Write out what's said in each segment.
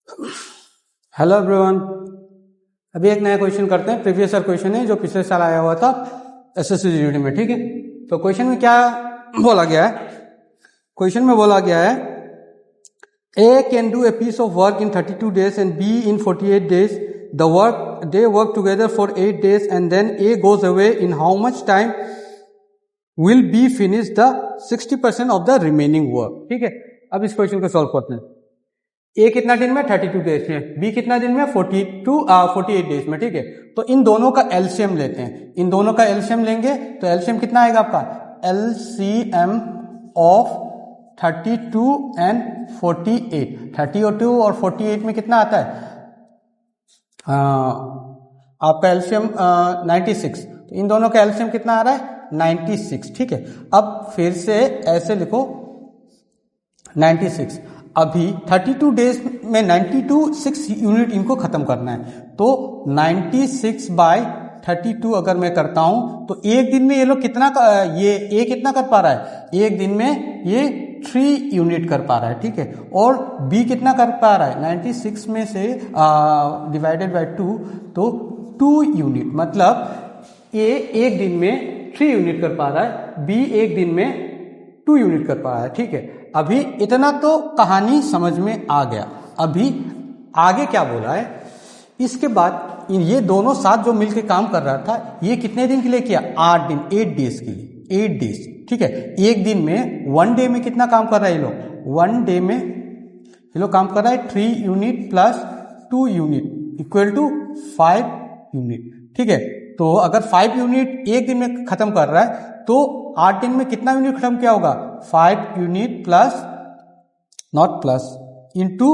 Hello everyone, अभी एक नया क्वेश्चन करते हैं। प्रीवियस ईयर क्वेश्चन है जो पिछले साल आया हुआ था एसएससी जीडी में। ठीक है, तो क्वेश्चन में क्या बोला गया है? क्वेश्चन में बोला गया है A can do a piece of work in 32 days and B in 48 days. They work together for 8 days and then A goes away. In how much time will B finish the 60% of the remaining work? ठीक है, अब इस question को solve करते हैं। ए कितना दिन में? 32 डेज में। बी कितना दिन में? 48 डेज में। ठीक है, तो इन दोनों का एलसीएम लेते हैं। इन दोनों का एलसीएम लेंगे तो एलसीएम कितना आएगा आपका? LCM of 32 and 48। 32 और 48 में कितना आता है? आपका एलसीएम 96। तो इन दोनों का एलसीएम कितना आ रहा है? 96। ठीक है, अब फिर से ऐसे लिखो 96। अभी 32 डेज में 6 यूनिट इनको खत्म करना है। तो 96/32 अगर मैं करता हूं तो एक दिन में ये लोग कितना ये ए कितना कर पा रहा है? एक दिन में ये 3 यूनिट कर पा रहा है। ठीक है, और बी कितना कर पा रहा है? 96 में से डिवाइडेड बाय 2, तो 2 यूनिट। मतलब ए एक दिन में 3 यूनिट कर पा रहा है, बी एक दिन में 2 यूनिट कर पा रहा है। ठीक है, अभी इतना तो कहानी समझ में आ गया। अभी आगे क्या बोला है? इसके बाद ये दोनों साथ जो मिलकर काम कर रहा था, ये कितने दिन के लिए किया? 8 दिन, 8 डेज के लिए, 8 डेज। ठीक है, एक दिन में 1 डे में कितना काम कर रहा है ये लोग? 1 डे में ये लोग काम कर रहा है 3 unit plus 2 unit equal to 5 unit. ठीक है, तो अगर 5 यूनिट एक दिन में खत्म कर रहा है तो 8 दिन में कितना यूनिट खत्म किया होगा? 5 unit plus not plus into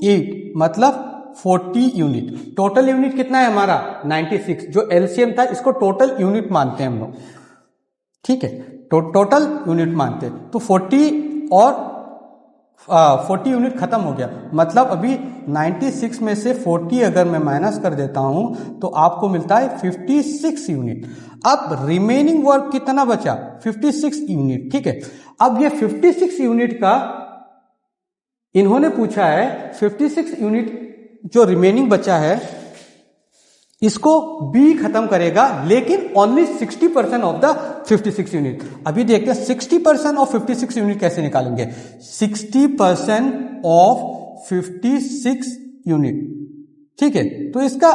8 मतलब 40 यूनिट। टोटल यूनिट कितना है हमारा? 96। जो एलसीएम था इसको टोटल यूनिट मानते हैं हम लोग। ठीक है, टोटल यूनिट मानते हैं। तो 40 और 40 यूनिट खत्म हो गया। मतलब अभी 96 में से 40 अगर मैं माइनस कर देता हूं तो आपको मिलता है 56 यूनिट। अब रिमेनिंग वर्क कितना बचा? 56 यूनिट। ठीक है, अब ये 56 यूनिट का इन्होंने पूछा है 56 यूनिट जो रिमेनिंग बचा है इसको बी खत्म करेगा, लेकिन ओनली 60% ऑफ द 56 यूनिट। अभी देखते हैं 60% ऑफ 56 यूनिट कैसे निकालेंगे। 60% ऑफ 56 यूनिट। ठीक है, तो इसका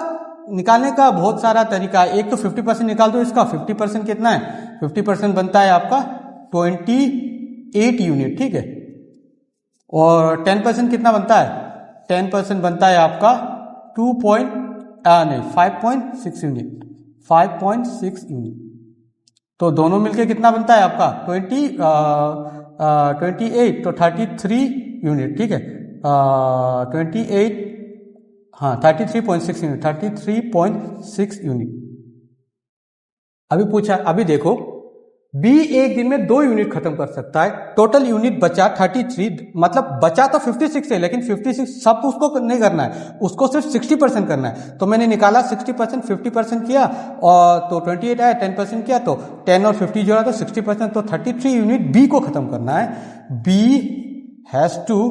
निकालने का बहुत सारा तरीका है। एक तो 50% निकाल दो इसका। 50% कितना है? 50% बनता है आपका 28 यूनिट। ठीक है, और 10% कितना बनता है? 10% बनता है आपका 5.6 यूनिट। 5.6 यूनिट। तो दोनों मिलके कितना बनता है आपका? 28 तो 33 यूनिट। ठीक है, 28 33.6 यूनिट। 33.6 यूनिट। अभी पूछा, अभी देखो बी एक दिन में 2 यूनिट खत्म कर सकता है। टोटल यूनिट बचा 33, मतलब बचा तो 56 है, लेकिन 56 सब उसको नहीं करना है, उसको सिर्फ 60% करना है। तो मैंने निकाला 60%, 50% किया और तो 28 आया। 10% किया तो 10 और 50 जोड़ा तो 60%। तो 33 यूनिट बी को खत्म करना है। B has to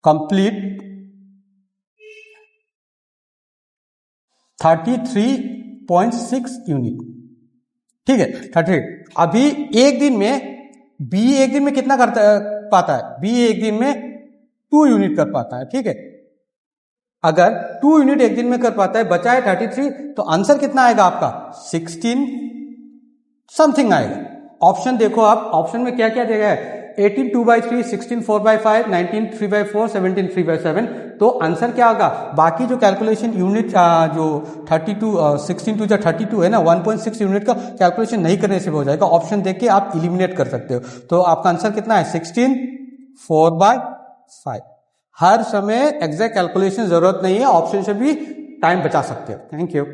complete 33.6 unit. ठीक है, 38। अभी एक दिन में बी एक दिन में कितना कर पाता है? बी एक दिन में 2 यूनिट कर पाता है। ठीक है, अगर 2 यूनिट एक दिन में कर पाता है, बचा है 33, तो आंसर कितना आएगा आपका? 16 समथिंग आएगा। ऑप्शन देखो आप, ऑप्शन में क्या क्या देगा है? 18 2/3, 16 4/5, 19 3/4, 17 3/7। तो आंसर क्या होगा? बाकी जो कैलकुलेशन यूनिट जो 32 16 2 32 है ना, 1.6 यूनिट का कैलकुलेशन नहीं करने से हो जाएगा। ऑप्शन देख के आप इलिमिनेट कर सकते हो। तो आपका आंसर कितना है? 16 4/5। हर समय एग्जैक्ट कैलकुलेशन जरूरत नहीं है, ऑप्शन से भी टाइम बचा सकते हो। Thank you.